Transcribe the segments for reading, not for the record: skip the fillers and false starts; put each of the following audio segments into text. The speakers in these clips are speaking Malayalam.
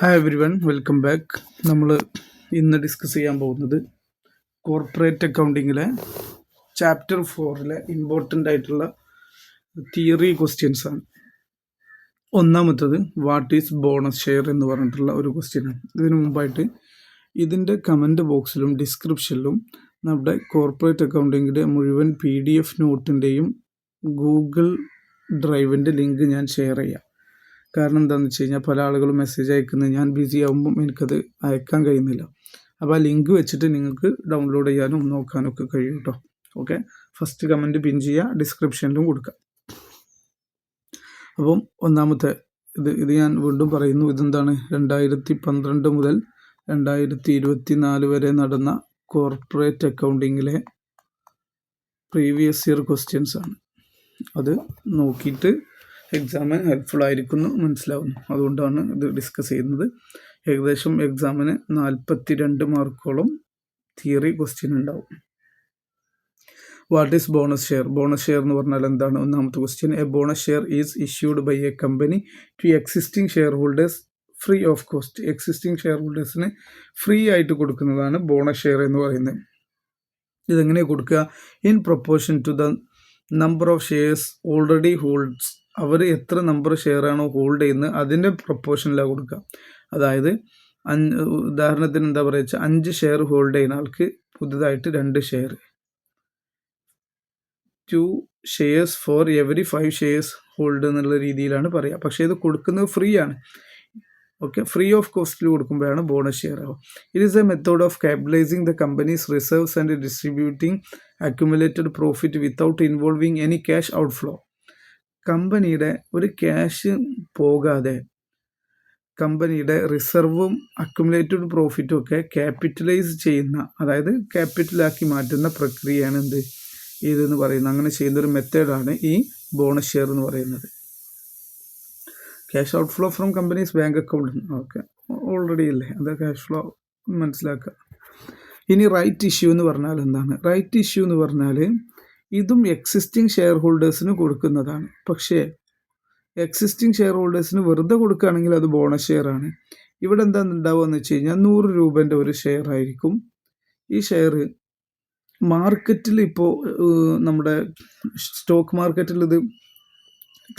Hi every one, welcome back. നമ്മൾ ഇന്ന് ഡിസ്കസ് ചെയ്യാൻ പോകുന്നത് കോർപ്പറേറ്റ് അക്കൗണ്ടിങ്ങിലെ ചാപ്റ്റർ 4-ലെ ഇമ്പോർട്ടൻ്റ് ആയിട്ടുള്ള തിയറി ക്വസ്റ്റ്യൻസ് ആണ്. ഒന്നാമത്തത് വാട്ട് ഈസ് ബോണസ് ഷെയർ എന്ന് പറഞ്ഞിട്ടുള്ള ഒരു ക്വസ്റ്റ്യനാണ്. ഇതിനു മുമ്പായിട്ട് ഇതിൻ്റെ കമൻറ്റ് ബോക്സിലും ഡിസ്ക്രിപ്ഷനിലും നമ്മുടെ കോർപ്പറേറ്റ് അക്കൗണ്ടിങ്ങിൻ്റെ മുഴുവൻ PDF നോട്ടിൻ്റെയും ഗൂഗിൾ ഡ്രൈവിൻ്റെ ലിങ്ക് ഞാൻ ഷെയർ ചെയ്യാം. കാരണം എന്താണെന്ന് വെച്ച് കഴിഞ്ഞാൽ പല ആളുകളും മെസ്സേജ് അയക്കുന്നത് ഞാൻ ബിസി ആകുമ്പം എനിക്കത് അയക്കാൻ കഴിയുന്നില്ല. അപ്പോൾ ആ ലിങ്ക് വെച്ചിട്ട് നിങ്ങൾക്ക് ഡൗൺലോഡ് ചെയ്യാനും നോക്കാനും ഒക്കെ കഴിയും കേട്ടോ. ഓക്കെ, ഫസ്റ്റ് കമൻറ്റ് പിൻ ചെയ്യുക, ഡിസ്ക്രിപ്ഷനിലും കൊടുക്കുക. അപ്പം ഒന്നാമത്തെ ഇത് ഞാൻ വീണ്ടും പറയുന്നു. ഇതെന്താണ്, 2012 മുതൽ 2024 വരെ നടന്ന കോർപ്പറേറ്റ് അക്കൗണ്ടിങ്ങിലെ പ്രീവിയസ് ഇയർ ക്വസ്റ്റ്യൻസ് ആണ്. അത് നോക്കിയിട്ട് എക്സാമിന് ഹെൽപ്ഫുൾ ആയിരിക്കുന്നു മനസ്സിലാവുന്നു. അതുകൊണ്ടാണ് ഇത് ഡിസ്കസ് ചെയ്യുന്നത്. ഏകദേശം എക്സാമിന് 42 മാർക്കോളം തിയറി ക്വസ്റ്റ്യൻ ഉണ്ടാവും. What is bonus share? Bonus share എന്ന് പറഞ്ഞാൽ എന്താണ്? ഒന്നാമത്തെ question, a bonus share is issued by a company to existing share holders free of cost. Existing share ഹോൾഡേഴ്സിന് ഫ്രീ ആയിട്ട് കൊടുക്കുന്നതാണ് ബോണസ് ഷെയർ എന്ന് പറയുന്നത്. ഇതെങ്ങനെ കൊടുക്കുക? In proportion to the number of shares already holds. അവർ എത്ര നമ്പർ ഷെയർ ആണോ ഹോൾഡ് ചെയ്യുന്നത് അതിൻ്റെ പ്രൊപ്പോർഷനിലാണ് കൊടുക്കുക. അതായത് ഉദാഹരണത്തിന് എന്താ പറയുക വെച്ചാൽ 5 ഷെയർ ഹോൾഡ് ചെയ്യുന്ന ആൾക്ക് പുതുതായിട്ട് 2 share, 2 shares for every 5 shares hold എന്നുള്ള രീതിയിലാണ് പറയുക. പക്ഷേ ഇത് കൊടുക്കുന്നത് ഫ്രീ ആണ്. ഓക്കെ, ഫ്രീ ഓഫ് കോസ്റ്റിൽ കൊടുക്കുമ്പോഴാണ് ബോണസ് ഷെയർ ആവുക. It is a method of capitalising the company's reserves and distributing accumulated profit without involving any cash outflow. കമ്പനിയുടെ ഒരു ക്യാഷ് പോകാതെ കമ്പനിയുടെ റിസർവും അക്യുമുലേറ്റഡ് പ്രോഫിറ്റും ഒക്കെ ക്യാപിറ്റലൈസ് ചെയ്യുന്ന, അതായത് ക്യാപിറ്റലാക്കി മാറ്റുന്ന പ്രക്രിയയാണ് ഇതെന്ന് പറയുന്നത്. അങ്ങനെ ചെയ്യുന്നൊരു മെത്തേഡാണ് ഈ ബോണസ് ഷെയർ എന്ന് പറയുന്നത്. Cash out flow from companies bank account. Okay, already ഇല്ലേ, അത് ക്യാഷ് ഫ്ലോ മനസ്സിലാക്കുക. ഇനി റൈറ്റ് ഇഷ്യൂ എന്ന് പറഞ്ഞാൽ എന്താണ്? റൈറ്റ് ഇഷ്യൂ എന്ന് പറഞ്ഞാൽ ഇതും എക്സിസ്റ്റിംഗ് ഷെയർ ഹോൾഡേഴ്സിന് കൊടുക്കുന്നതാണ്. പക്ഷേ എക്സിസ്റ്റിംഗ് ഷെയർ ഹോൾഡേഴ്സിന് വെറുതെ കൊടുക്കുകയാണെങ്കിൽ അത് ബോണസ് ഷെയർ ആണ്. ഇവിടെ എന്താ ഉണ്ടാവുക എന്ന് വെച്ച് കഴിഞ്ഞാൽ 100 രൂപേൻ്റെ ഒരു ഷെയർ ആയിരിക്കും. ഈ ഷെയർ മാർക്കറ്റിൽ ഇപ്പോൾ നമ്മുടെ സ്റ്റോക്ക് മാർക്കറ്റിൽ ഇത്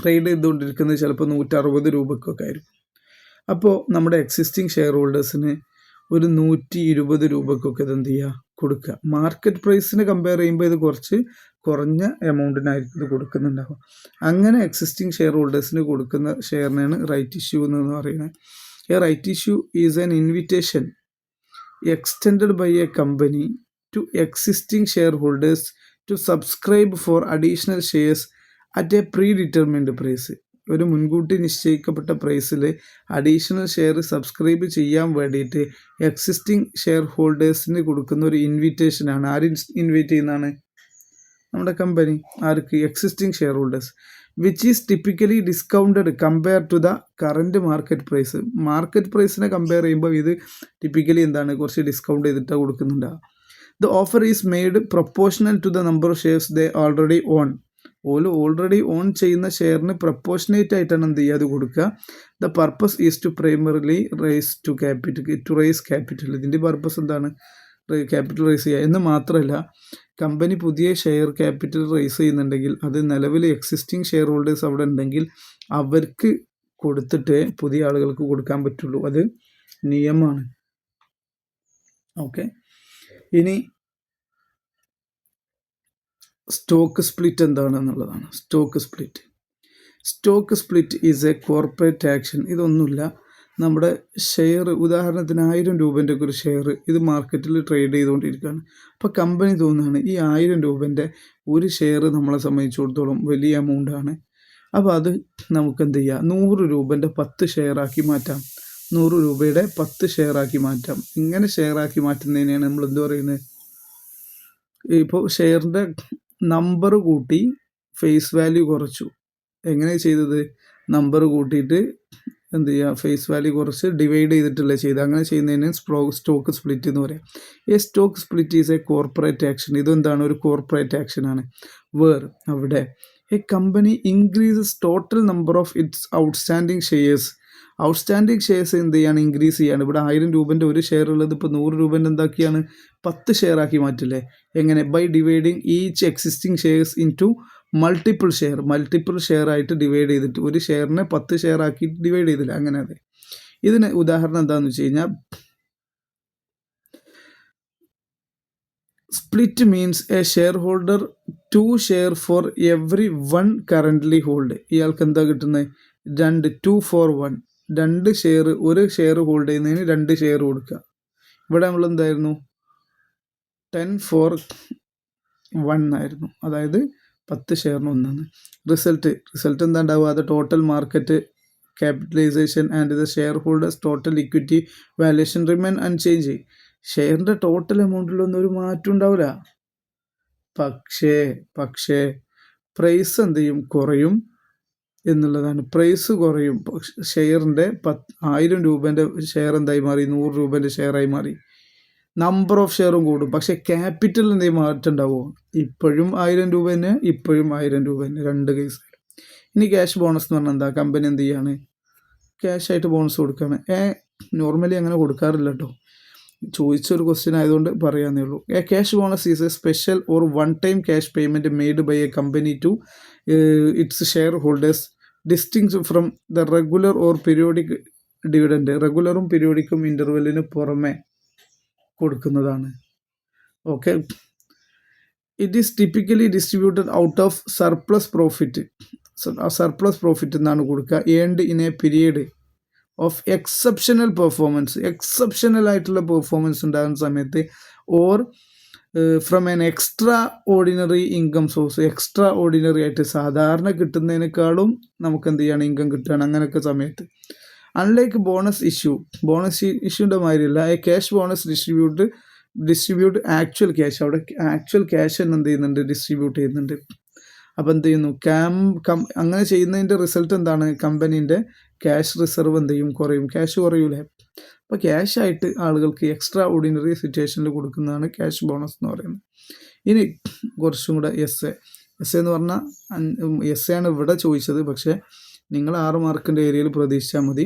ട്രേഡ് ചെയ്തുകൊണ്ടിരിക്കുന്നത് ചിലപ്പോൾ 160 രൂപക്കൊക്കെ ആയിരിക്കും. അപ്പോൾ നമ്മുടെ എക്സിസ്റ്റിംഗ് ഷെയർ ഹോൾഡേഴ്സിന് ഒരു 120 രൂപക്കൊക്കെ ഇത് എന്ത് ചെയ്യുക, കൊടുക്കുക. മാർക്കറ്റ് പ്രൈസിനെ കമ്പയർ ചെയ്യുമ്പോൾ ഇത് കുറച്ച് കുറഞ്ഞ എമൗണ്ടിനായിരിക്കും ഇത് കൊടുക്കുന്നുണ്ടാവുക. അങ്ങനെ എക്സിസ്റ്റിംഗ് ഷെയർ ഹോൾഡേഴ്സിന് കൊടുക്കുന്ന ഷെയറിനാണ് റൈറ്റ് ഇഷ്യൂ എന്ന് പറയുന്നത്. A right issue is an invitation extended by a company to existing share holders to subscribe for additional shares at a predetermined price. ഒരു മുൻകൂട്ടി നിശ്ചയിക്കപ്പെട്ട പ്രൈസിൽ അഡീഷണൽ ഷെയർ സബ്സ്ക്രൈബ് ചെയ്യാൻ വേണ്ടിയിട്ട് എക്സിസ്റ്റിംഗ് ഷെയർ ഹോൾഡേഴ്സിന് കൊടുക്കുന്ന ഒരു ഇൻവിറ്റേഷനാണ്. ആര് ഇൻവൈറ്റ് ചെയ്യുന്നതാണ്? നമ്മുടെ കമ്പനി. ആർക്ക്? Existing share holders. Which is typically discounted compare to the current market price. Market പ്രൈസിനെ കമ്പയർ ചെയ്യുമ്പോൾ ഇത് ടിപ്പിക്കലി എന്താണ്, കുറച്ച് ഡിസ്കൗണ്ട് ചെയ്തിട്ടാണ് കൊടുക്കുന്നുണ്ടാവുക. The offer is made proportional to the number of shares they already own. Already own ചെയ്യുന്ന ഷെയറിന് പ്രൊപ്പോർഷനേറ്റ് ആയിട്ടാണ് എന്ത് ചെയ്യുക, അത് കൊടുക്കുക. The purpose is to primarily raise to raise capital. ഇതിൻ്റെ പർപ്പസ് എന്താണ്? ക്യാപിറ്റൽ റേസ് ചെയ്യുക എന്ന് മാത്രമല്ല, കമ്പനി പുതിയ ഷെയർ ക്യാപിറ്റൽ റേസ് ചെയ്യുന്നുണ്ടെങ്കിൽ അത് നിലവിൽ എക്സിസ്റ്റിംഗ് ഷെയർ ഹോൾഡേഴ്സ് അവിടെ ഉണ്ടെങ്കിൽ അവർക്ക് കൊടുത്തിട്ടേ പുതിയ ആളുകൾക്ക് കൊടുക്കാൻ പറ്റുള്ളൂ. അത് നിയമമാണ്. ഓക്കെ, ഇനി സ്റ്റോക്ക് സ്പ്ലിറ്റ് എന്താണെന്നുള്ളതാണ്. Stock split is a corporate action. ഇതൊന്നുമില്ല, നമ്മുടെ ഷെയർ ഉദാഹരണത്തിന് 1000 രൂപേൻ്റെ ഒക്കെ ഒരു ഷെയർ ഇത് മാർക്കറ്റിൽ ട്രേഡ് ചെയ്തുകൊണ്ടിരിക്കുകയാണ്. അപ്പോൾ കമ്പനി തോന്നുകയാണ് ഈ 1000 രൂപേൻ്റെ ഒരു ഷെയർ നമ്മളെ സംബന്ധിച്ചിടത്തോളം വലിയ എമൗണ്ടാണ്. അപ്പോൾ അത് നമുക്ക് എന്ത് ചെയ്യാം, 100 രൂപേൻ്റെ 10 ഷെയറാക്കി മാറ്റാം. 100 രൂപയുടെ 10 ഷെയറാക്കി മാറ്റാം. ഇങ്ങനെ ഷെയറാക്കി മാറ്റുന്നതിനെയാണ് നമ്മൾ എന്ത് പറയുന്നത്? ഇപ്പോൾ ഷെയറിൻ്റെ നമ്പർ കൂട്ടി ഫേസ് വാല്യൂ കുറച്ചു. എങ്ങനെ ചെയ്തത്? നമ്പർ കൂട്ടിയിട്ട് എന്ത് ചെയ്യുക, ഫേസ് വാല്യൂ കുറച്ച് ഡിവൈഡ് ചെയ്തിട്ടല്ലേ ചെയ്ത്. അങ്ങനെ ചെയ്യുന്നതിന് സ്റ്റോക്ക് സ്പ്ലിറ്റ് എന്ന് പറയാം. ഈ stock split is a corporate action. ഇതെന്താണ്? ഒരു കോർപ്പറേറ്റ് ആക്ഷനാണ്. അവിടെ A company increases total number of its outstanding shares outstanding shares എന്ത് ചെയ്യാണ്, ഇൻക്രീസ് ചെയ്യാണ്. ഇവിടെ 1000 രൂപേൻ്റെ ഒരു ഷെയർ ഉള്ളത് ഇപ്പോൾ 100 രൂപേൻ്റെ എന്താക്കിയാണ് 10 ഷെയർ ആക്കി മാറ്റില്ലേ. എങ്ങനെ? By dividing each existing shares into multiple share ആയിട്ട് ഡിവൈഡ് ചെയ്തിട്ട് ഒരു ഷെയറിനെ 10 ഷെയർ ആക്കി ഡിവൈഡ് ചെയ്തില്ല, അങ്ങനെ. അതെ, ഇതിന് ഉദാഹരണം എന്താണെന്ന് വെച്ച് കഴിഞ്ഞാൽ split means A share holder 2 share for every 1 currently hold. ഇയാൾക്ക് എന്താ കിട്ടുന്നത്? 2 for 1, 2 ഷെയർ, ഒരു ഷെയർ ഹോൾഡ് ചെയ്യുന്നതിന് 2 ഷെയർ കൊടുക്കുക. ഇവിടെ നമ്മൾ എന്തായിരുന്നു 10 for 1 ആയിരുന്നു, അതായത് 10 ഷെയറിന് 1. റിസൾട്ട് എന്താ ഉണ്ടാവുക? അത് total market capitalisation and the share holders total equity valuation remain unchange. ഷെയറിൻ്റെ ടോട്ടൽ എമൗണ്ടിലൊന്നും ഒരു മാറ്റം ഉണ്ടാവില്ല. പക്ഷേ പ്രൈസ് എന്ത് ചെയ്യും? കുറയും എന്നുള്ളതാണ്. പ്രൈസ് കുറയും. ഷെയറിൻ്റെ 1000 രൂപേൻ്റെ ഷെയർ എന്തായി മാറി? 100 രൂപേൻ്റെ ഷെയറായി മാറി. നമ്പർ ഓഫ് ഷെയറും കൂടും, പക്ഷേ ക്യാപിറ്റൽ എന്തെങ്കിലും മാറ്റം ഉണ്ടാവുമോ? ഇപ്പോഴും 1000 രൂപ തന്നെ, ഇപ്പോഴും 1000 രൂപ തന്നെ, 2 കേസ്. ഇനി ക്യാഷ് ബോണസ് എന്ന് പറഞ്ഞാൽ എന്താ? കമ്പനി എന്ത് ചെയ്യാണ്? ക്യാഷായിട്ട് ബോണസ് കൊടുക്കുകയാണ്. നോർമലി അങ്ങനെ കൊടുക്കാറില്ല കേട്ടോ, ചോദിച്ചൊരു ക്വസ്റ്റ്യൻ ആയതുകൊണ്ട് പറയാന്നേ ഉള്ളൂ. A cash bonus is a special or one time cash payment made by a company to its share holders distinct from the regular or periodic dividend. റെഗുലറും പീരിയോഡിക്കും ഇൻ്റർവെല്ലിന് പുറമെ കൊടുക്കുന്നതാണ്. Okay, it is typically distributed out of surplus profit. എന്നാണ് കൊടുക്കുക. Earned in a period of exceptional performance. Exceptional ആയിട്ടുള്ള പെർഫോമൻസ് ഉണ്ടാകുന്ന സമയത്ത്, or from an extra ordinary income source. Extra ordinary ആയിട്ട് സാധാരണ കിട്ടുന്നതിനേക്കാളും നമുക്ക് എന്ത് ചെയ്യണം? ഇൻകം കിട്ടുകയാണ് അങ്ങനെയൊക്കെ സമയത്ത്. അൺലൈക്ക് ബോണസ് ഇഷ്യൂൻ്റെ മാതിരിയല്ല, a cash bonus distribute actual cash. അവിടെ ആക്ച്വൽ ക്യാഷ് തന്നെ എന്ത് ചെയ്യുന്നുണ്ട്? ഡിസ്ട്രിബ്യൂട്ട് ചെയ്യുന്നുണ്ട്. അപ്പോൾ എന്ത് ചെയ്യുന്നു? അങ്ങനെ ചെയ്യുന്നതിൻ്റെ റിസൾട്ട് എന്താണ്? കമ്പനീൻ്റെ ക്യാഷ് റിസർവ് എന്ത് ചെയ്യും? കുറയും. ക്യാഷ് കുറയൂലേ? അപ്പോൾ ക്യാഷായിട്ട് ആളുകൾക്ക് എക്സ്ട്രാ ഓർഡിനറി സിറ്റുവേഷനിൽ കൊടുക്കുന്നതാണ് ക്യാഷ് ബോണസ് എന്ന് പറയുന്നത്. ഇനി കുറച്ചും കൂടെ എസ് എന്ന് പറഞ്ഞാൽ ആണ് ഇവിടെ ചോദിച്ചത്, പക്ഷേ നിങ്ങൾ 6 മാർക്കിൻ്റെ ഏരിയയിൽ പ്രതീക്ഷിച്ചാൽ മതി.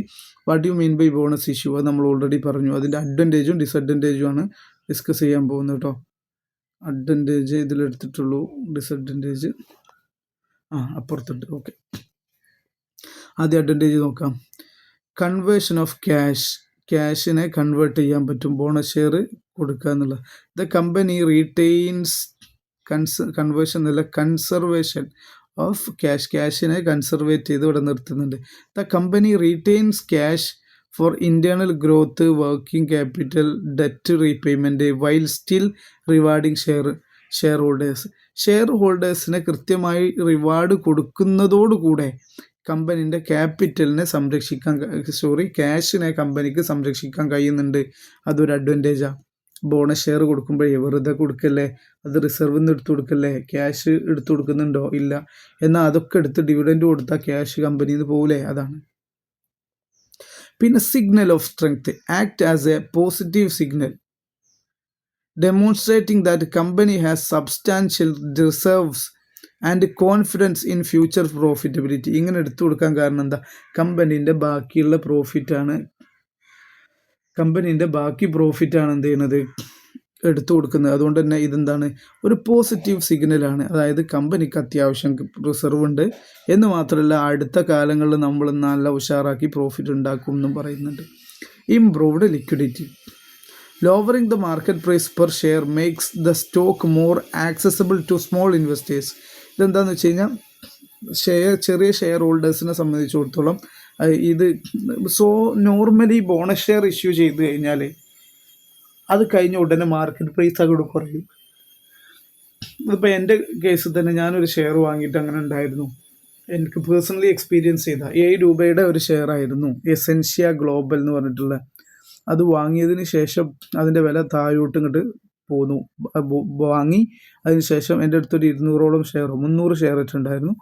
What you mean by bonus issue? അത് നമ്മൾ ഓൾറെഡി പറഞ്ഞു. അതിൻ്റെ അഡ്വാൻറ്റേജും ഡിസഡ്വാൻറ്റേജും ആണ് ഡിസ്കസ് ചെയ്യാൻ പോകുന്നത് കേട്ടോ. അഡ്വാൻറ്റേജ് ഇതിലെടുത്തിട്ടുള്ളൂ, ഡിസഡ്വാൻറ്റേജ് അപ്പുറത്തുണ്ട്. ഓക്കെ, ആദ്യം അഡ്വാൻറ്റേജ് നോക്കാം. കൺവേർഷൻ ഓഫ് ക്യാഷിനെ കൺവേർട്ട് ചെയ്യാൻ പറ്റും, ബോണസ് ഷെയർ കൊടുക്കുക എന്നുള്ളത്. ദ കമ്പനി റീറ്റെയിൻസ് കൺവേർഷൻ എന്നല്ല, കൺസർവേഷൻ ഓഫ് ക്യാഷിനെ കൺസർവേറ്റ് ചെയ്ത് ഇവിടെ നിർത്തുന്നുണ്ട്. The company retains cash for internal growth, working capital, debt repayment, while still rewarding share ഹോൾഡേഴ്സിനെ കൃത്യമായി റിവാർഡ് കൊടുക്കുന്നതോടുകൂടെ കമ്പനീൻ്റെ ക്യാപിറ്റലിനെ ക്യാഷിനെ കമ്പനിക്ക് സംരക്ഷിക്കാൻ കഴിയുന്നുണ്ട്. അതൊരു അഡ്വാൻറ്റേജാണ്. ബോണസ് ഷെയർ കൊടുക്കുമ്പോഴേ വെറുതെ കൊടുക്കല്ലേ, അത് റിസർവിൽ നിന്ന് എടുത്തു കൊടുക്കല്ലേ, ക്യാഷ് എടുത്തു കൊടുക്കുന്നുണ്ടോ? ഇല്ല. എന്നാൽ അതൊക്കെ എടുത്ത് ഡിവിഡൻഡ് കൊടുത്താൽ ക്യാഷ് കമ്പനിയിൽ നിന്ന് പോകില്ലേ? അതാണ്. പിന്നെ signal of strength, act as A positive signal demonstrating that the company has substantial reserves and confidence in future profitability. ഇങ്ങനെ എടുത്തു കൊടുക്കാൻ കാരണം എന്താ? കമ്പനീൻ്റെ ബാക്കിയുള്ള പ്രോഫിറ്റാണ് എന്ത് ചെയ്യുന്നത്? എടുത്തു കൊടുക്കുന്നത്. അതുകൊണ്ട് തന്നെ ഇതെന്താണ്? ഒരു പോസിറ്റീവ് സിഗ്നലാണ്. അതായത് കമ്പനിക്ക് അത്യാവശ്യം റിസർവ് ഉണ്ട് എന്ന് മാത്രമല്ല, അടുത്ത കാലങ്ങളിൽ നമ്മൾ നല്ല ഉഷാറാക്കി പ്രോഫിറ്റ് ഉണ്ടാക്കും എന്നും പറയുന്നുണ്ട്. Improved liquidity. Lowering the market price per share makes the stock more accessible to small investors. ഇതെന്താണെന്ന് വെച്ച് കഴിഞ്ഞാൽ ചെറിയ ഷെയർ ഹോൾഡേഴ്സിനെ സംബന്ധിച്ചിടത്തോളം ഇത് നോർമലി ബോണസ് ഷെയർ ഇഷ്യൂ ചെയ്ത് കഴിഞ്ഞാൽ അത് കഴിഞ്ഞ ഉടനെ മാർക്കറ്റ് പ്രൈസ് അങ്ങോട്ട് കുറയും. ഇതിപ്പോൾ എൻ്റെ കേസിൽ തന്നെ ഞാനൊരു ഷെയർ വാങ്ങിയിട്ട് അങ്ങനെ ഉണ്ടായിരുന്നു. എനിക്ക് പേഴ്സണലി എക്സ്പീരിയൻസ് ചെയ്ത 7 രൂപയുടെ ഒരു ഷെയർ ആയിരുന്നു, എസെൻഷ്യ ഗ്ലോബൽ എന്ന് പറഞ്ഞിട്ടുള്ള. അത് വാങ്ങിയതിന് ശേഷം അതിൻ്റെ വില താഴോട്ട് ഇങ്ങോട്ട് പോന്നു. വാങ്ങി അതിന് ശേഷം എൻ്റെ അടുത്തൊരു 300 ഷെയർ ഇട്ടുണ്ടായിരുന്നു.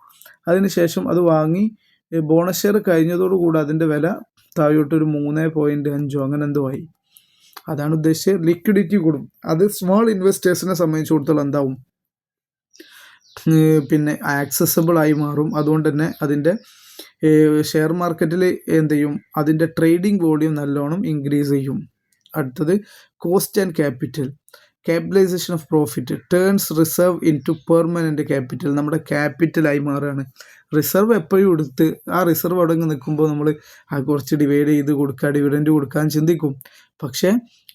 അതിന് ശേഷം അത് വാങ്ങി ബോണസ് ഷെയർ കഴിഞ്ഞതോടുകൂടി അതിൻ്റെ വില താഴോട്ട് ഒരു 3.5 അങ്ങനെ എന്തോ ആയി. അതാണ് ഉദ്ദേശിച്ചത്. ലിക്വിഡിറ്റി കൂടും. അത് സ്മോൾ ഇൻവെസ്റ്റേഴ്സിനെ സംബന്ധിച്ചിടത്തോളം എന്താവും? പിന്നെ ആക്സസബിൾ ആയി മാറും. അതുകൊണ്ട് തന്നെ അതിൻ്റെ ഷെയർ മാർക്കറ്റിൽ എന്ത് ചെയ്യും, അതിൻ്റെ ട്രേഡിംഗ് വോളിയം നല്ലോണം ഇൻക്രീസ് ചെയ്യും. അടുത്തത് cost and capital, capitalisation of profit turns reserve into permanent capital, നമ്മുടെ ക്യാപിറ്റലായി മാറുകയാണ്. റിസർവ് എപ്പോഴും എടുത്ത് ആ റിസർവ് അവിടെ നിൽക്കുമ്പോൾ നമ്മൾ കുറച്ച് ഡിവൈഡ് ചെയ്ത് കൊടുക്കുക, ഡിവിഡൻഡ് കൊടുക്കാൻ ചിന്തിക്കും. പക്ഷേ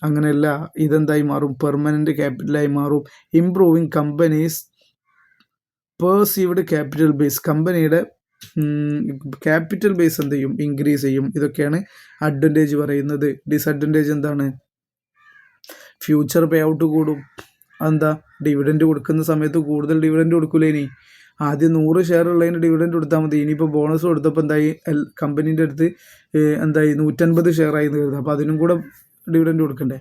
അങ്ങനെയല്ല, ഇതെന്തായി മാറും, പെർമനൻറ്റ് ക്യാപിറ്റലായി മാറും. Improving companies perceived capital base, കമ്പനിയുടെ ക്യാപിറ്റൽ ബേസ് എന്ത് ചെയ്യും, ഇൻക്രീസ് ചെയ്യും. ഇതൊക്കെയാണ് അഡ്വാൻറ്റേജ് പറയുന്നത്. ഡിസഡ്വാൻറ്റേജ് എന്താണ്, ഫ്യൂച്ചർ പേ ഔട്ട് കൂടും. എന്താ, ഡിവിഡൻഡ് കൊടുക്കുന്ന സമയത്ത് കൂടുതൽ ഡിവിഡൻഡ് കൊടുക്കൂലേ, ഇനി ആദ്യം 100 ഷെയർ ഉള്ളതിന് ഡിവിഡൻഡ് കൊടുത്താൽ മതി. ഇനിയിപ്പോൾ ബോണസ് കൊടുത്തപ്പോൾ എന്തായി, കമ്പനീൻ്റെ അടുത്ത് എന്തായി 150 ഷെയർ ആയി കരുതുക, അപ്പോൾ അതിനും കൂടെ ഡിവിഡൻഡ് കൊടുക്കണ്ടേ.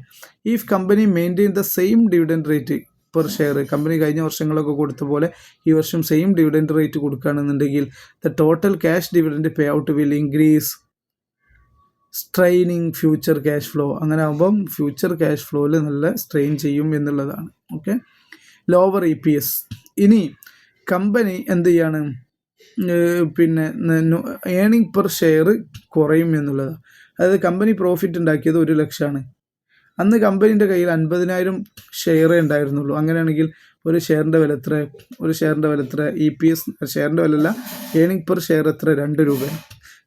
If company maintain the same dividend rate per share, company കഴിഞ്ഞ വർഷങ്ങളൊക്കെ കൊടുത്ത പോലെ ഈ വർഷം സെയിം ഡിവിഡൻഡ് റേറ്റ് കൊടുക്കുകയാണെന്നുണ്ടെങ്കിൽ the total cash dividend pay out will increase straining future cash flow. അങ്ങനെ ആകുമ്പം ഫ്യൂച്ചർ ക്യാഷ് ഫ്ലോയിൽ നല്ല സ്ട്രെയിൻ ചെയ്യും എന്നുള്ളതാണ്. Okay, lower EPS. ഇനി കമ്പനി എന്ത് ചെയ്യാണ്, പിന്നെ ഏണിംഗ് പെർ ഷെയർ കുറയും എന്നുള്ളതാണ്. അതായത് കമ്പനി പ്രോഫിറ്റ് ഉണ്ടാക്കിയത് 1 ലക്ഷമാണ്. അന്ന് കമ്പനീൻ്റെ കയ്യിൽ 50,000 ഷെയറേ ഉണ്ടായിരുന്നുള്ളൂ. അങ്ങനെയാണെങ്കിൽ ഒരു ഷെയറിൻ്റെ വില എത്ര, EPS ഷെയറിൻ്റെ വില അല്ല, ഏണിംഗ് പെർ ഷെയർ എത്ര, 2 രൂപയാണ്.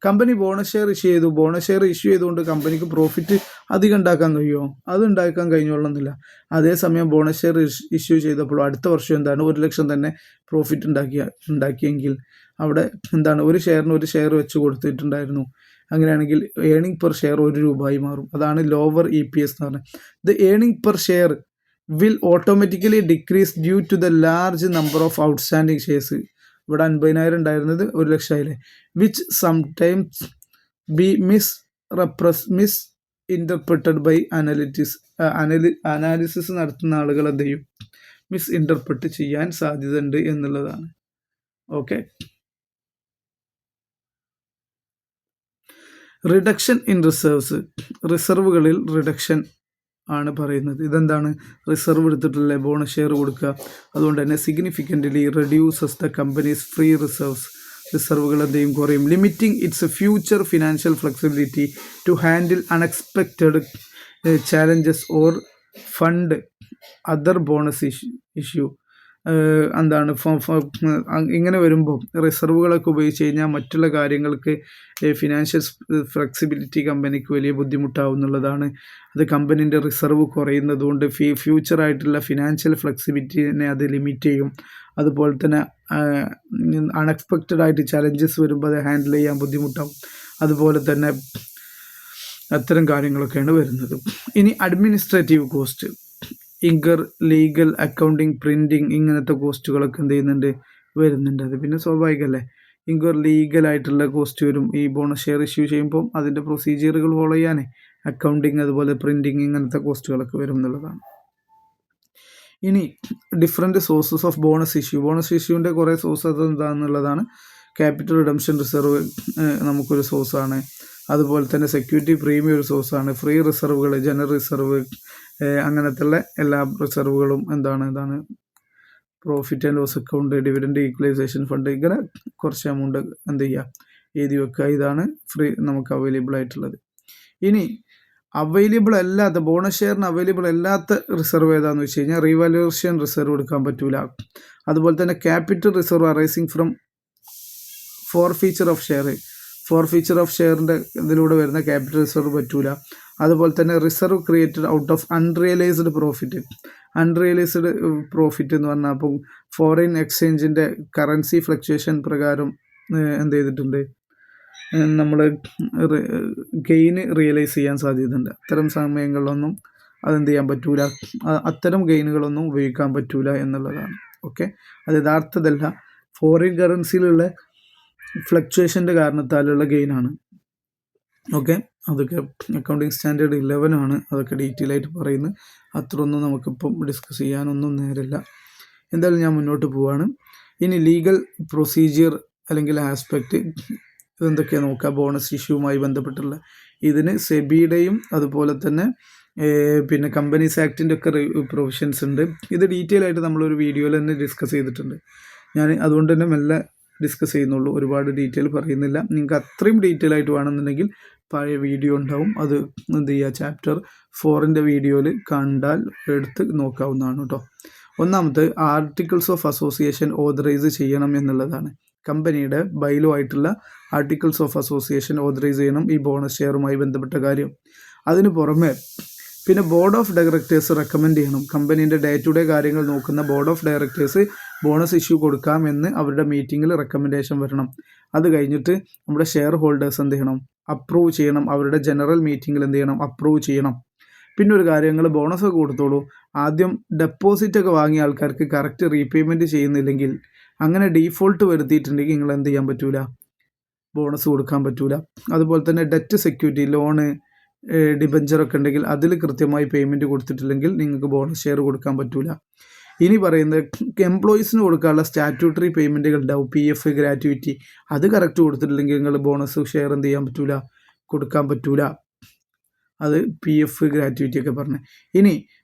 കമ്പനി ബോണസ് ഷെയർ ഇഷ്യൂ ചെയ്തു. ബോണസ് ഷെയർ ഇഷ്യൂ ചെയ്തുകൊണ്ട് കമ്പനിക്ക് പ്രോഫിറ്റ് അധികം ഉണ്ടാക്കാൻ കഴിയുമോ? അത് ഉണ്ടാക്കാൻ കഴിഞ്ഞോളണമെന്നില്ല. അതേസമയം ബോണസ് ഷെയർ ഇഷ്യൂ ചെയ്തപ്പോൾ അടുത്ത വർഷം എന്താണ്, 1 ലക്ഷം തന്നെ പ്രോഫിറ്റ് ഉണ്ടാക്കിയെങ്കിൽ അവിടെ എന്താണ്, ഒരു ഷെയറിന് 1 ഷെയർ വെച്ച് കൊടുത്തിട്ടുണ്ടായിരുന്നു. അങ്ങനെയാണെങ്കിൽ ഏണിംഗ് പെർ ഷെയർ 1 രൂപയായി മാറും. അതാണ് ലോവർ EPS എന്ന് പറഞ്ഞത്. The earning per share will automatically decrease due to the large number of outstanding shares. ഇവിടെ 50,000 ഉണ്ടായിരുന്നത് 1 ലക്ഷമായില്ലേ. Which sometimes be misinterpreted by analysis നടത്തുന്ന ആളുകൾ എന്ത് ചെയ്യും, മിസ്ഇൻ്റർപ്രറ്റ് ചെയ്യാൻ സാധ്യതയുണ്ട് എന്നുള്ളതാണ്. ഓക്കെ, റിഡക്ഷൻ ഇൻ റിസർവ്സ്, റിസർവുകളിൽ റിഡക്ഷൻ ആണ് പറയുന്നത്. ഇതെന്താണ്, റിസർവ് എടുത്തിട്ടുള്ള ബോണസ് ഷെയർ കൊടുക്കുക, അതുകൊണ്ട് തന്നെ significantly reduces the company's free reserves, റിസർവുകൾ എന്തെയും കുറയും. Limiting its future financial flexibility to handle unexpected challenges or fund other bonus issue. എന്താണ്, ഇങ്ങനെ വരുമ്പോൾ റിസർവുകളൊക്കെ ഉപയോഗിച്ച് കഴിഞ്ഞാൽ മറ്റുള്ള കാര്യങ്ങൾക്ക് ഫിനാൻഷ്യൽ ഫ്ലെക്സിബിലിറ്റി കമ്പനിക്ക് വലിയ ബുദ്ധിമുട്ടാവും എന്നുള്ളതാണ്. അത് കമ്പനീൻ്റെ റിസർവ് കുറയുന്നതുകൊണ്ട് ഫ്യൂച്ചറായിട്ടുള്ള ഫിനാൻഷ്യൽ ഫ്ലെക്സിബിലിറ്റിനെ അത് ലിമിറ്റ് ചെയ്യും. അതുപോലെ തന്നെ അൺഎക്സ്പെക്റ്റഡ് ആയിട്ട് ചലഞ്ചസ് വരുമ്പോൾ അത് ഹാൻഡിൽ ചെയ്യാൻ ബുദ്ധിമുട്ടാവും. അതുപോലെ തന്നെ അത്തരം കാര്യങ്ങളൊക്കെയാണ് വരുന്നത്. ഇനി അഡ്മിനിസ്ട്രേറ്റീവ് കോസ്റ്റ്, ഇങ്കർ, ലീഗൽ, അക്കൗണ്ടിങ്, പ്രിൻറ്റിങ്, ഇങ്ങനത്തെ കോസ്റ്റുകളൊക്കെ എന്ത് ചെയ്യുന്നുണ്ട്, വരുന്നുണ്ട്. അത് പിന്നെ സ്വാഭാവികമല്ലേ, ഇങ്കർ ലീഗലായിട്ടുള്ള കോസ്റ്റ് വരും. ഈ ബോണസ് ഷെയർ ഇഷ്യൂ ചെയ്യുമ്പോൾ അതിൻ്റെ പ്രൊസീജിയറുകൾ ഫോളോ ചെയ്യാനേ അക്കൗണ്ടിങ് അതുപോലെ പ്രിൻറ്റിങ് ഇങ്ങനത്തെ കോസ്റ്റുകളൊക്കെ വരും എന്നുള്ളതാണ്. ഇനി ഡിഫറെൻറ്റ് സോഴ്സസ് ഓഫ് ബോണസ് ഇഷ്യൂവിൻ്റെ കുറേ സോഴ്സസ് എന്താണെന്നുള്ളതാണ്. ക്യാപിറ്റൽ റിഡംഷൻ റിസർവ് നമുക്കൊരു സോഴ്സാണ്. അതുപോലെ തന്നെ സെക്യൂരിറ്റി പ്രീമിയം ഒരു സോഴ്സാണ്. ഫ്രീ റിസർവുകൾ, ജനറൽ റിസർവ്, അങ്ങനത്തെ എല്ലാ റിസർവുകളും ഇതാണ് profit and loss account, dividend equalisation fund, ഇങ്ങനെ കുറച്ച് എമൗണ്ട് എന്ത് ചെയ്യുക, എഴുതി വെക്കുക. ഇതാണ് ഫ്രീ നമുക്ക് അവൈലബിൾ ആയിട്ടുള്ളത്. ഇനി അവൈലബിൾ അല്ലാത്ത, ബോണസ് ഷെയറിന് അവൈലബിൾ അല്ലാത്ത റിസർവ് ഏതാണെന്ന് വെച്ച് കഴിഞ്ഞാൽ റീവാലുവേഷൻ റിസർവ് എടുക്കാൻ പറ്റൂല. അതുപോലെ തന്നെ capital reserve arising from forfeiture of ഷെയറിൻ്റെ ഇതിലൂടെ വരുന്ന ക്യാപിറ്റൽ റിസർവ് പറ്റൂല. അതുപോലെ തന്നെ reserve created out of unrealised profit എന്ന് പറഞ്ഞാൽ അപ്പോൾ ഫോറിൻ എക്സ്ചേഞ്ചിൻ്റെ കറൻസി ഫ്ലക്ച്വേഷൻ പ്രകാരം എന്ത് ചെയ്തിട്ടുണ്ട്, നമ്മൾ ഗെയിന് റിയലൈസ് ചെയ്യാൻ സാധ്യതയുണ്ട്. അത്തരം സമയങ്ങളിലൊന്നും അതെന്ത് ചെയ്യാൻ പറ്റൂല, അത്തരം ഗെയിനുകളൊന്നും ഉപയോഗിക്കാൻ പറ്റൂല എന്നുള്ളതാണ്. ഓക്കെ, അത് യഥാർത്ഥതല്ല, ഫോറിൻ കറൻസിയിലുള്ള ഫ്ലക്ച്വേഷൻ്റെ കാരണത്താലുള്ള ഗെയിനാണ്. ഓക്കെ, അതൊക്കെ അക്കൗണ്ടിങ് സ്റ്റാൻഡേർഡ് 11 ആണ്, അതൊക്കെ ഡീറ്റെയിൽ ആയിട്ട് പറയുന്നത്. അത്രയൊന്നും നമുക്കിപ്പം ഡിസ്കസ് ചെയ്യാനൊന്നും നേരമില്ല. എന്തായാലും ഞാൻ മുന്നോട്ട് പോവാണ്. ഇനി ലീഗൽ പ്രൊസീജിയർ അല്ലെങ്കിൽ ആസ്പെക്റ്റ് ഇതെന്തൊക്കെയാണ് നോക്കുക. ബോണസ് ഇഷ്യൂവുമായി ബന്ധപ്പെട്ടുള്ള ഇതിന് സെബിയുടെയും അതുപോലെ തന്നെ പിന്നെ കമ്പനീസ് ആക്ടിൻ്റെ ഒക്കെ പ്രൊവിഷൻസ് ഉണ്ട്. ഇത് ഡീറ്റെയിൽ ആയിട്ട് നമ്മളൊരു വീഡിയോയിൽ തന്നെ ഡിസ്കസ് ചെയ്തിട്ടുണ്ട്. ഞാൻ അതുകൊണ്ട് തന്നെ മെല്ലെ ഡിസ്കസ് ചെയ്യുന്നുള്ളൂ, ഒരുപാട് ഡീറ്റെയിൽ പറയുന്നില്ല. നിങ്ങൾക്ക് അത്രയും ഡീറ്റെയിൽ ആയിട്ട് വേണമെന്നുണ്ടെങ്കിൽ പഴയ വീഡിയോ ഉണ്ടാവും, അത് എന്ത് ചെയ്യുക, ചാപ്റ്റർ 4 വീഡിയോയിൽ കണ്ടാൽ എടുത്ത് നോക്കാവുന്നതാണ് കേട്ടോ. ഒന്നാമത്തെ ആർട്ടിക്കിൾസ് ഓഫ് അസോസിയേഷൻ ഓതറൈസ് ചെയ്യണം എന്നുള്ളതാണ്. കമ്പനിയുടെ ബൈലോ ആയിട്ടുള്ള ആർട്ടിക്കിൾസ് ഓഫ് അസോസിയേഷൻ ഓതറൈസ് ചെയ്യണം, ഈ ബോണസ് ഷെയറുമായി ബന്ധപ്പെട്ട കാര്യം. അതിന് പുറമെ പിന്നെ ബോർഡ് ഓഫ് ഡയറക്ടേഴ്സ് റെക്കമെൻഡ് ചെയ്യണം. കമ്പനീൻ്റെ ഡേ ടു ഡേ കാര്യങ്ങൾ നോക്കുന്ന board of directors bonus issue കൊടുക്കാമെന്ന് അവരുടെ മീറ്റിങ്ങിൽ റെക്കമെൻഡേഷൻ വരണം. അത് കഴിഞ്ഞിട്ട് നമ്മുടെ ഷെയർ ഹോൾഡേഴ്സ് എന്ത് ചെയ്യണം, അപ്രൂവ് ചെയ്യണം. അവരുടെ ജനറൽ മീറ്റിങ്ങിൽ എന്ത് ചെയ്യണം, അപ്രൂവ് ചെയ്യണം. പിന്നെ ഒരു കാര്യങ്ങൾ ബോണസൊക്കെ കൊടുത്തോളൂ, ആദ്യം ഡെപ്പോസിറ്റൊക്കെ വാങ്ങിയ ആൾക്കാർക്ക് കറക്റ്റ് റീപേയ്മെൻറ്റ് ചെയ്യുന്നില്ലെങ്കിൽ, അങ്ങനെ ഡീഫോൾട്ട് വരുത്തിയിട്ടുണ്ടെങ്കിൽ നിങ്ങൾ എന്ത് ചെയ്യാൻ പറ്റൂല, ബോണസ് കൊടുക്കാൻ പറ്റൂല. അതുപോലെ തന്നെ ഡെറ്റ് സെക്യൂരിറ്റി, ലോണ്, ഡിബഞ്ചറൊക്കെ ഉണ്ടെങ്കിൽ അതിൽ കൃത്യമായി പേയ്മെൻറ്റ് കൊടുത്തിട്ടില്ലെങ്കിൽ നിങ്ങൾക്ക് ബോണസ് ഷെയർ കൊടുക്കാൻ പറ്റൂല. ഇനി പറയുന്നത് എംപ്ലോയീസിന് കൊടുക്കാനുള്ള സ്റ്റാറ്റ്യൂട്ടറി പേയ്മെൻറ്റുകൾ ഉണ്ടാവും, PF, ഗ്രാറ്റുവിറ്റി, അത് കറക്റ്റ് കൊടുത്തിട്ടില്ലെങ്കിൽ നിങ്ങൾ ബോണസ് ഷെയർ എന്ത് ചെയ്യാൻ പറ്റൂല, കൊടുക്കാൻ പറ്റൂല. അത് PF, ഗ്രാറ്റുവിറ്റി ഒക്കെ പറഞ്ഞ്. ഇനി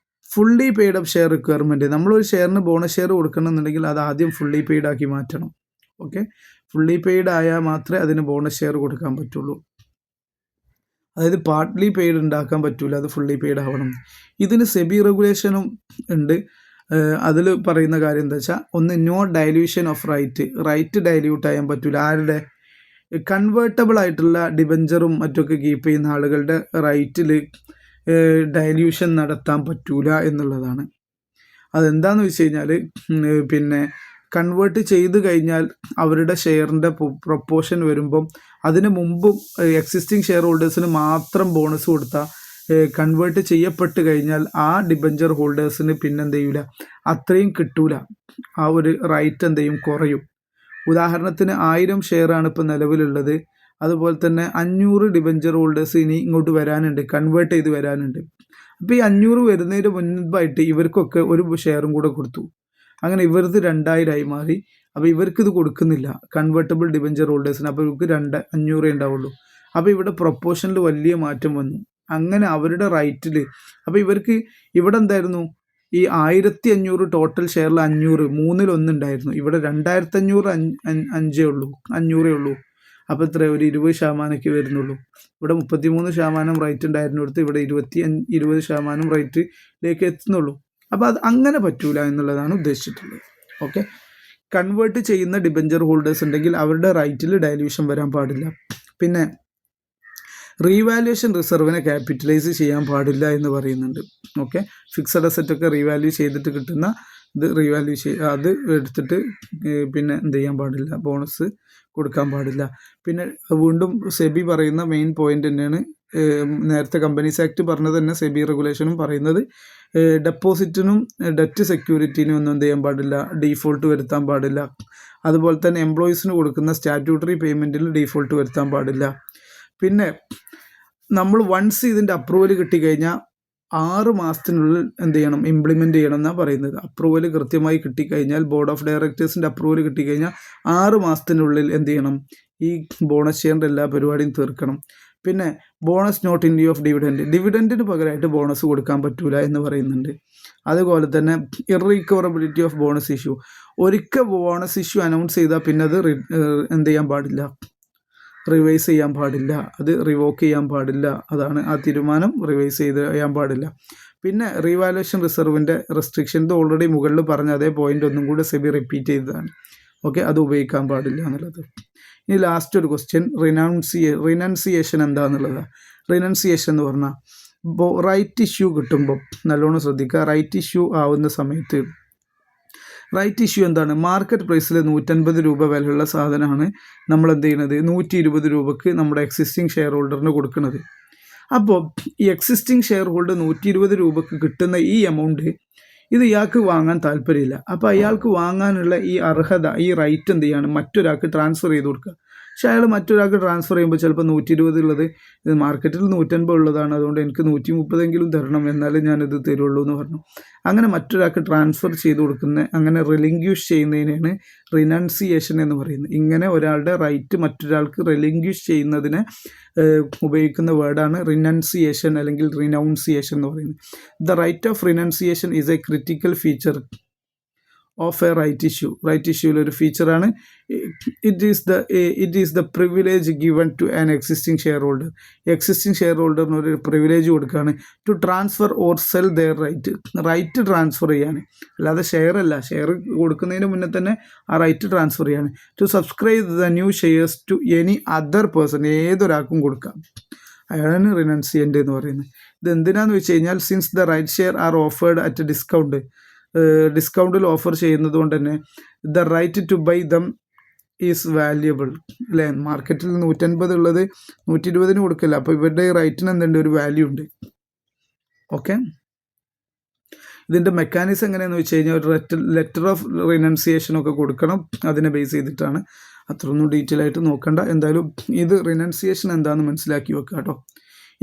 fully paid up share requirement, നമ്മളൊരു ഷെയറിന് ബോണസ് ഷെയർ കൊടുക്കണമെന്നുണ്ടെങ്കിൽ അത് ആദ്യം ഫുള്ളി പെയ്ഡ് ആക്കി മാറ്റണം. ഓക്കെ, ഫുള്ളി പെയ്ഡ് ആയാൽ മാത്രമേ അതിന് ബോണസ് ഷെയർ കൊടുക്കാൻ പറ്റുള്ളൂ. അതായത് പാർട്ട്ലി പെയ്ഡ് ഉണ്ടാക്കാൻ പറ്റൂല, അത് ഫുള്ളി പെയ്ഡ് ആവണം. ഇതിന് സെബി റെഗുലേഷനും ഉണ്ട്. അതിൽ പറയുന്ന കാര്യം എന്താ വെച്ചാൽ, ഒന്ന് no dilution of right dilute ചെയ്യാൻ പറ്റൂല. ആരുടെ, കൺവേർട്ടബിൾ ആയിട്ടുള്ള ഡിബഞ്ചറും മറ്റൊക്കെ കീപ്പ് ചെയ്യുന്ന ആളുകളുടെ റൈറ്റിൽ ഡൈല്യൂഷൻ നടത്താൻ പറ്റൂല എന്നുള്ളതാണ്. അതെന്താണെന്ന് വെച്ച് കഴിഞ്ഞാൽ, പിന്നെ കൺവേർട്ട് ചെയ്ത് കഴിഞ്ഞാൽ അവരുടെ ഷെയറിൻ്റെ പ്രൊപ്പോർഷൻ വരുമ്പം അതിന് മുമ്പും എക്സിസ്റ്റിംഗ് ഷെയർ ഹോൾഡേഴ്സിന് മാത്രം ബോണസ് കൊടുത്താൽ കൺവേർട്ട് ചെയ്യപ്പെട്ട് കഴിഞ്ഞാൽ ആ ഡിബഞ്ചർ ഹോൾഡേഴ്സിന് പിന്നെന്ത് ചെയ്യൂല, അത്രയും കിട്ടൂല. ആ ഒരു റൈറ്റ് എന്ത് ചെയ്യും, കുറയും. ഉദാഹരണത്തിന് 1000 ഷെയറാണ് ഇപ്പോൾ നിലവിലുള്ളത്. അതുപോലെ തന്നെ 500 ഡിബഞ്ചർ ഹോൾഡേഴ്സ് ഇനി ഇങ്ങോട്ട് വരാനുണ്ട്, കൺവേർട്ട് ചെയ്ത് വരാനുണ്ട്. അപ്പോൾ ഈ 500 വരുന്നതിന് മുൻപായിട്ട് ഇവർക്കൊക്കെ ഒരു ഷെയറും കൂടെ കൊടുത്തു. അങ്ങനെ ഇവർക്ക് 2000 മാറി. അപ്പോൾ ഇവർക്കിത് കൊടുക്കുന്നില്ല, കൺവേർട്ടബിൾ ഡിബഞ്ചർ ഹോൾഡേഴ്സിന്. അപ്പോൾ ഇവർക്ക് 500 ഉണ്ടാവുള്ളൂ. അപ്പോൾ ഇവിടെ പ്രൊപ്പോർഷനിൽ വലിയ മാറ്റം വന്നു. അങ്ങനെ അവരുടെ റൈറ്റിൽ, അപ്പോൾ ഇവർക്ക് ഇവിടെ എന്തായിരുന്നു, ഈ 1500 ടോട്ടൽ ഷെയറിൽ 500 1/3 ഉണ്ടായിരുന്നു. ഇവിടെ 2500 500 ഉള്ളൂ. അപ്പോൾ ഇത്ര ഒരു 20% വരുന്നുള്ളൂ. ഇവിടെ 33% റൈറ്റ് ഉണ്ടായിരുന്നിടത്ത് ഇവിടെ 20% റൈറ്റിലേക്ക് എത്തുന്നുള്ളൂ. അപ്പോൾ അത് അങ്ങനെ പറ്റൂല എന്നുള്ളതാണ് ഉദ്ദേശിച്ചിട്ടുള്ളത്. ഓക്കെ, കൺവേർട്ട് ചെയ്യുന്ന ഡിബഞ്ചർ ഹോൾഡേഴ്സ് ഉണ്ടെങ്കിൽ അവരുടെ റൈറ്റിൽ ഡൈല്യൂഷൻ വരാൻ പാടില്ല. പിന്നെ റീവാലുവേഷൻ റിസർവിനെ ക്യാപിറ്റലൈസ് ചെയ്യാൻ പാടില്ല എന്ന് പറയുന്നുണ്ട്. ഓക്കെ, ഫിക്സഡ് അസറ്റൊക്കെ റീവാല്യൂ ചെയ്തിട്ട് കിട്ടുന്ന ഇത് അത് എടുത്തിട്ട് പിന്നെ എന്ത് ചെയ്യാൻ പാടില്ല, ബോണസ് കൊടുക്കാൻ പാടില്ല. പിന്നെ വീണ്ടും സെബി പറയുന്ന മെയിൻ പോയിന്റ് തന്നെയാണ്, നേരത്തെ കമ്പനീസ് ആക്ട് പറഞ്ഞത് തന്നെ സെബി റെഗുലേഷനും പറയുന്നത്, ഡെപ്പോസിറ്റിനും ഡെറ്റ് സെക്യൂരിറ്റിനും ഒന്നും എന്ത് ചെയ്യാൻ പാടില്ല, ഡീഫോൾട്ട് വരുത്താൻ പാടില്ല. അതുപോലെ തന്നെ എംപ്ലോയീസിന് കൊടുക്കുന്ന സ്റ്റാറ്റ്യൂട്ടറി പേയ്മെൻറ്റിൽ ഡീഫോൾട്ട് വരുത്താൻ പാടില്ല. പിന്നെ നമ്മൾ വൺസ് ഇതിൻ്റെ അപ്രൂവൽ കിട്ടിക്കഴിഞ്ഞാൽ 6 മാസത്തിനുള്ളിൽ എന്ത് ചെയ്യണം, ഇംപ്ലിമെൻറ്റ് ചെയ്യണം എന്നാണ് പറയുന്നത്. അപ്രൂവൽ കൃത്യമായി കിട്ടിക്കഴിഞ്ഞാൽ, ബോർഡ് ഓഫ് ഡയറക്ടേഴ്സിൻ്റെ അപ്രൂവൽ കിട്ടിക്കഴിഞ്ഞാൽ 6 മാസത്തിനുള്ളിൽ എന്ത് ചെയ്യണം, ഈ ബോണസ് ഷെയറിൻ്റെ എല്ലാ പരിപാടിയും തീർക്കണം. പിന്നെ ബോണസ് നോട്ട് ഇൻ ലിeu ഓഫ് ഡിവിഡൻറ്റിന് പകരമായിട്ട് ബോണസ് കൊടുക്കാൻ പറ്റൂല എന്ന് പറയുന്നുണ്ട്. അതുപോലെ തന്നെ ഇറീക്കവറബിലിറ്റി ഓഫ് ബോണസ് ഇഷ്യൂ, ഒരിക്കൽ ബോണസ് ഇഷ്യൂ അനൗൺസ് ചെയ്താൽ പിന്നെ അത് എന്ത് ചെയ്യാൻ പാടില്ല, റിവൈസ് ചെയ്യാൻ പാടില്ല, അത് റിവോക്ക് ചെയ്യാൻ പാടില്ല. അതാണ് ആ തീരുമാനം, റിവൈസ് ചെയ്യാൻ പാടില്ല. പിന്നെ റീവാലുവേഷൻ റിസർവിൻ്റെ റെസ്ട്രിക്ഷൻ, ഇത് ഓൾറെഡി മുകളിൽ പറഞ്ഞ അതേ പോയിന്റ് ഒന്നും കൂടെ സെബി റിപ്പീറ്റ് ചെയ്തതാണ്. ഓക്കെ, അത് ഉപയോഗിക്കാൻ പാടില്ല എന്നുള്ളത്. ഇനി ലാസ്റ്റ് ഒരു ക്വസ്റ്റ്യൻ, റിനൗൺസിയേഷൻ എന്താണെന്നുള്ളതാണ്. റിനൗൺസിയേഷൻ എന്ന് പറഞ്ഞാൽ റൈറ്റ് ഇഷ്യൂ കിട്ടുമ്പോൾ നല്ലോണം ശ്രദ്ധിക്കുക. റൈറ്റ് ഇഷ്യൂ ആവുന്ന സമയത്ത്, റൈറ്റ് ഇഷ്യൂ എന്താണ്, മാർക്കറ്റ് പ്രൈസിൽ 150 രൂപ വിലയുള്ള സാധനമാണ് നമ്മൾ എന്ത് ചെയ്യുന്നത്, 120 രൂപയ്ക്ക് നമ്മുടെ എക്സിസ്റ്റിംഗ് ഷെയർ ഹോൾഡറിന് കൊടുക്കുന്നത്. അപ്പോൾ ഈ എക്സിസ്റ്റിംഗ് ഷെയർ ഹോൾഡർ 120 രൂപയ്ക്ക് കിട്ടുന്ന ഈ എമൗണ്ട് ഇത് ഇയാൾക്ക് വാങ്ങാൻ താല്പര്യമില്ല. അപ്പോൾ അയാൾക്ക് വാങ്ങാനുള്ള ഈ അർഹത, ഈ റൈറ്റ് എന്ത് ചെയ്യാണ്, മറ്റൊരാൾക്ക് ട്രാൻസ്ഫർ ചെയ്ത് കൊടുക്കുക. പക്ഷേ അയാൾ മറ്റൊരാൾക്ക് ട്രാൻസ്ഫർ ചെയ്യുമ്പോൾ ചിലപ്പോൾ 120 ഉള്ളത് ഇത് മാർക്കറ്റിൽ 150 ഉള്ളതാണ്, അതുകൊണ്ട് എനിക്ക് 130 തരണം, എന്നാലും ഞാനിത് തരുള്ളൂ എന്ന് പറഞ്ഞു. അങ്ങനെ മറ്റൊരാൾക്ക് ട്രാൻസ്ഫർ ചെയ്ത് കൊടുക്കുന്ന, അങ്ങനെ റിലിങ്ക്വിഷ് ചെയ്യുന്നതിനാണ് റിനൗൺസിയേഷൻ എന്ന് പറയുന്നത്. ഇങ്ങനെ ഒരാളുടെ റൈറ്റ് മറ്റൊരാൾക്ക് റിലിങ്ക്വിഷ് ചെയ്യുന്നതിന് ഉപയോഗിക്കുന്ന വേർഡാണ് റിനൗൺസിയേഷൻ അല്ലെങ്കിൽ റിനൗൺസിയേഷൻ എന്ന് പറയുന്നത്. The right of renunciation is a critical feature of a right issue. Right ഇഷ്യൂവിലൊരു ഫീച്ചറാണ് it is the privilege given to an existing share holder. Existing share ഹോൾഡറിന് ഒരു പ്രിവിലേജ് കൊടുക്കുകയാണ് to transfer or sell their right transfer ചെയ്യാൻ. അല്ലാതെ ഷെയർ അല്ല, ഷെയർ കൊടുക്കുന്നതിന് മുന്നേ തന്നെ ആ റൈറ്റ് ട്രാൻസ്ഫർ ചെയ്യാണ്. To subscribe the new shares to any other person, ഏതൊരാൾക്കും കൊടുക്കാം. അയാളാണ് റിനൻസിയൻ്റ് എന്ന് പറയുന്നത്. ഇത് എന്തിനാന്ന് വെച്ച് കഴിഞ്ഞാൽ since the right share are offered at ഡിസ്കൗണ്ടിൽ ഓഫർ ചെയ്യുന്നത് കൊണ്ട് തന്നെ the right to buy them is valuable. അല്ലേ, മാർക്കറ്റിൽ 150 ഉള്ളത് 120 കൊടുക്കില്ല. അപ്പോൾ ഇവരുടെ റൈറ്റിന് എന്തുണ്ട്, ഒരു വാല്യൂ ഉണ്ട്. ഓക്കെ, ഇതിൻ്റെ മെക്കാനിസം എങ്ങനെയാണെന്ന് വെച്ച് കഴിഞ്ഞാൽ ഒരു ലെറ്റർ ഓഫ് റിനൻസിയേഷനൊക്കെ കൊടുക്കണം. അതിനെ ബേസ് ചെയ്തിട്ടാണ്. അത്രയൊന്നും ഡീറ്റെയിൽ ആയിട്ട് നോക്കണ്ട. എന്തായാലും ഇത് റിനൻസിയേഷൻ എന്താണെന്ന് മനസ്സിലാക്കി വെക്കുക കേട്ടോ.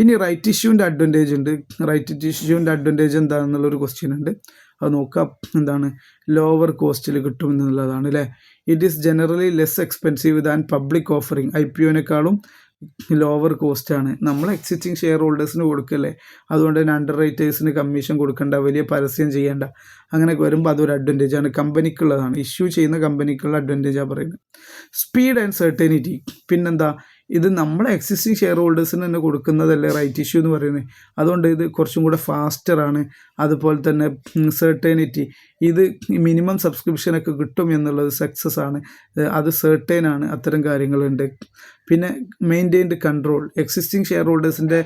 ഇനി റൈറ്റ് ഇഷ്യൂവിൻ്റെ അഡ്വാൻറ്റേജ് ഉണ്ട്. റൈറ്റ് ഇഷ്യൂവിൻ്റെ അഡ്വാൻറ്റേജ് എന്താണെന്നുള്ളൊരു ക്വസ്റ്റ്യൻ ഉണ്ട്. അത് നോക്കാം. എന്താണ്, ലോവർ കോസ്റ്റിൽ കിട്ടും എന്നുള്ളതാണ് അല്ലേ. It is generally less expensive than public offering. IPO-നേക്കാളും ലോവർ കോസ്റ്റാണ്. നമ്മൾ എക്സിസ്റ്റിംഗ് ഷെയർ ഹോൾഡേഴ്സിന് കൊടുക്കല്ലേ, അതുകൊണ്ട് തന്നെ അണ്ടർ റൈറ്റേഴ്സിന് കമ്മീഷൻ കൊടുക്കേണ്ട, വലിയ പരസ്യം ചെയ്യേണ്ട, അങ്ങനെയൊക്കെ വരുമ്പോൾ അതൊരു അഡ്വാൻറ്റേജാണ്, കമ്പനിക്കുള്ളതാണ്. ഇഷ്യൂ ചെയ്യുന്ന കമ്പനിക്കുള്ള അഡ്വാൻറ്റേജാണ് പറയുന്നത്. Speed and certainty. പിന്നെന്താ, ഇത് നമ്മളെ എക്സിസ്റ്റിംഗ് ഷെയർ ഹോൾഡേഴ്സിന് തന്നെ കൊടുക്കുന്നതല്ലേ റൈറ്റ് ഇഷ്യൂ എന്ന് പറയുന്നത്. അതുകൊണ്ട് ഇത് കുറച്ചും കൂടെ ഫാസ്റ്ററാണ്. അതുപോലെ തന്നെ സെർട്ടനിറ്റി, ഇത് മിനിമം സബ്സ്ക്രിപ്ഷനൊക്കെ കിട്ടും എന്നുള്ളത് സക്സസ് ആണ്, അത് സെർട്ടൈൻ ആണ്. അത്തരം കാര്യങ്ങളുണ്ട്. പിന്നെ മെയിൻറ്റെയിൻഡ് കൺട്രോൾ. എക്സിസ്റ്റിംഗ് ഷെയർ ഹോൾഡേഴ്സിൻ്റെ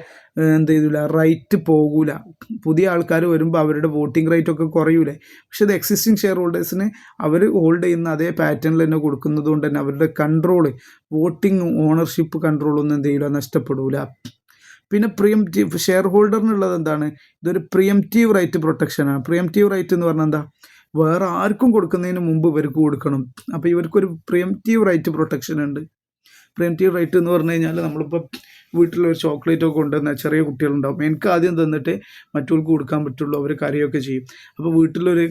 എന്ത് ചെയ്തില്ല, റൈറ്റ് പോകൂല. പുതിയ ആൾക്കാർ വരുമ്പോൾ അവരുടെ വോട്ടിംഗ് റൈറ്റ് ഒക്കെ കുറയൂലേ. പക്ഷെ ഇത് എക്സിസ്റ്റിംഗ് ഷെയർ ഹോൾഡേഴ്സിന് അവർ ഹോൾഡ് ചെയ്യുന്ന അതേ പാറ്റേണിൽ തന്നെ കൊടുക്കുന്നത് കൊണ്ട് തന്നെ അവരുടെ കൺട്രോള്, വോട്ടിംഗ് ഓണർഷിപ്പ് കൺട്രോളൊന്നും എന്ത് ചെയ്യില്ല, നഷ്ടപ്പെടില്ല. പിന്നെ പ്രിയംറ്റീവ് ഷെയർ ഹോൾഡറിനുള്ളത് എന്താണ്, ഇതൊരു പ്രിയംറ്റീവ് റൈറ്റ് പ്രൊട്ടക്ഷനാണ്. പ്രിയംറ്റീവ് റൈറ്റ് എന്ന് പറഞ്ഞാൽ എന്താ, വേറെ ആർക്കും കൊടുക്കുന്നതിന് മുമ്പ് ഇവർക്ക് കൊടുക്കണം. അപ്പോൾ ഇവർക്കൊരു പ്രിയംറ്റീവ് റൈറ്റ് പ്രൊട്ടക്ഷൻ ഉണ്ട്. പ്രിയംറ്റീവ് റൈറ്റ് എന്ന് പറഞ്ഞു കഴിഞ്ഞാൽ നമ്മളിപ്പോൾ വീട്ടിലൊരു ചോക്ലേറ്റൊക്കെ കൊണ്ടുവന്ന ചെറിയ കുട്ടികളുണ്ടാവും, എനിക്ക് ആദ്യം തന്നിട്ട് മറ്റവർക്ക് കൊടുക്കാൻ പറ്റുള്ളൂ, അവർ കരയൊക്കെ ചെയ്യും. അപ്പോൾ വീട്ടിലൊരു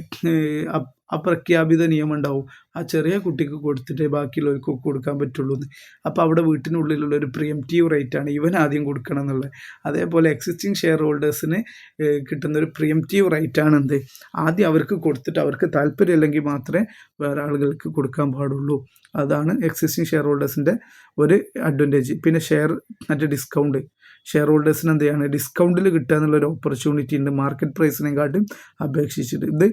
അപ്രഖ്യാപിത നിയമം ഉണ്ടാവും, ആ ചെറിയ കുട്ടിക്ക് കൊടുത്തിട്ടേ ബാക്കിയുള്ളവർക്ക് കൊടുക്കാൻ പറ്റുള്ളൂ എന്ന്. അപ്പോൾ അവിടെ വീട്ടിനുള്ളിലുള്ള ഒരു പ്രിയംറ്റീവ് റൈറ്റാണ് ഇവൻ ആദ്യം കൊടുക്കണം എന്നുള്ളത്. അതേപോലെ എക്സിസ്റ്റിംഗ് ഷെയർ ഹോൾഡേഴ്സിന് കിട്ടുന്നൊരു പ്രിയംറ്റീവ് റൈറ്റാണ് എന്ത്, ആദ്യം അവർക്ക് കൊടുത്തിട്ട് അവർക്ക് താല്പര്യമില്ലെങ്കിൽ മാത്രമേ വേറെ ആളുകൾക്ക് കൊടുക്കാൻ പാടുള്ളൂ. അതാണ് എക്സിസ്റ്റിംഗ് ഷെയർ ഹോൾഡേഴ്സിൻ്റെ ഒരു അഡ്വാൻറ്റേജ്. പിന്നെ മറ്റേ ഡിസ്കൗണ്ട്, ഷെയർ ഹോൾഡേഴ്സിന് എന്ത് ചെയ്യാണ്, ഡിസ്കൗണ്ടിൽ കിട്ടുക എന്നുള്ളൊരു ഓപ്പർച്യൂണിറ്റി ഉണ്ട് മാർക്കറ്റ് പ്രൈസിനെക്കാട്ടും അപേക്ഷിച്ചിട്ട്. ഇത്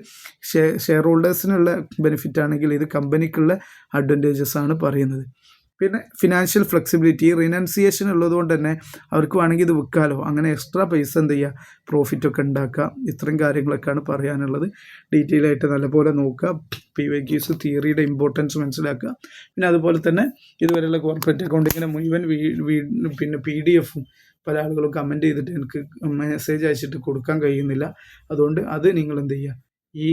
ഷെയർ ഹോൾഡേഴ്സിനുള്ള ബെനിഫിറ്റ് ആണെങ്കിൽ ഇത് കമ്പനിക്കുള്ള അഡ്വാൻറ്റേജസ് ആണ് പറയുന്നത്. പിന്നെ ഫിനാൻഷ്യൽ ഫ്ലെക്സിബിലിറ്റി. റിനൻസിയേഷൻ ഉള്ളതുകൊണ്ട് തന്നെ അവർക്ക് വേണമെങ്കിൽ ഇത് വിൽക്കാമല്ലോ, അങ്ങനെ എക്സ്ട്രാ പൈസ എന്ത് ചെയ്യുക, പ്രോഫിറ്റൊക്കെ ഉണ്ടാക്കുക. ഇത്രയും കാര്യങ്ങളൊക്കെയാണ് പറയാനുള്ളത്. ഡീറ്റെയിൽ ആയിട്ട് നല്ലപോലെ നോക്കുക. PYQs തിയറിയുടെ ഇമ്പോർട്ടൻസ് മനസ്സിലാക്കുക. പിന്നെ അതുപോലെ തന്നെ ഇതുവരെയുള്ള കോർപ്പറേറ്റ് അക്കൗണ്ടിങ്ങിനെ മുഴുവൻ പിന്നെ PDF-ഉം പല ആളുകളും കമൻറ്റ് ചെയ്തിട്ട് എനിക്ക് മെസ്സേജ് അയച്ചിട്ട് കൊടുക്കാൻ കഴിയുന്നില്ല. അതുകൊണ്ട് അത് നിങ്ങൾ എന്ത് ചെയ്യുക, ഈ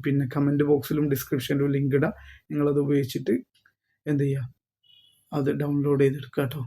പിന്നെ കമൻറ്റ് ബോക്സിലും ഡിസ്ക്രിപ്ഷനിലും ലിങ്ക് ഇടാം. നിങ്ങളത് ഉപയോഗിച്ചിട്ട് എന്ത് ചെയ്യുക, അത് ഡൗൺലോഡ് ചെയ്തെടുക്കുക കേട്ടോ.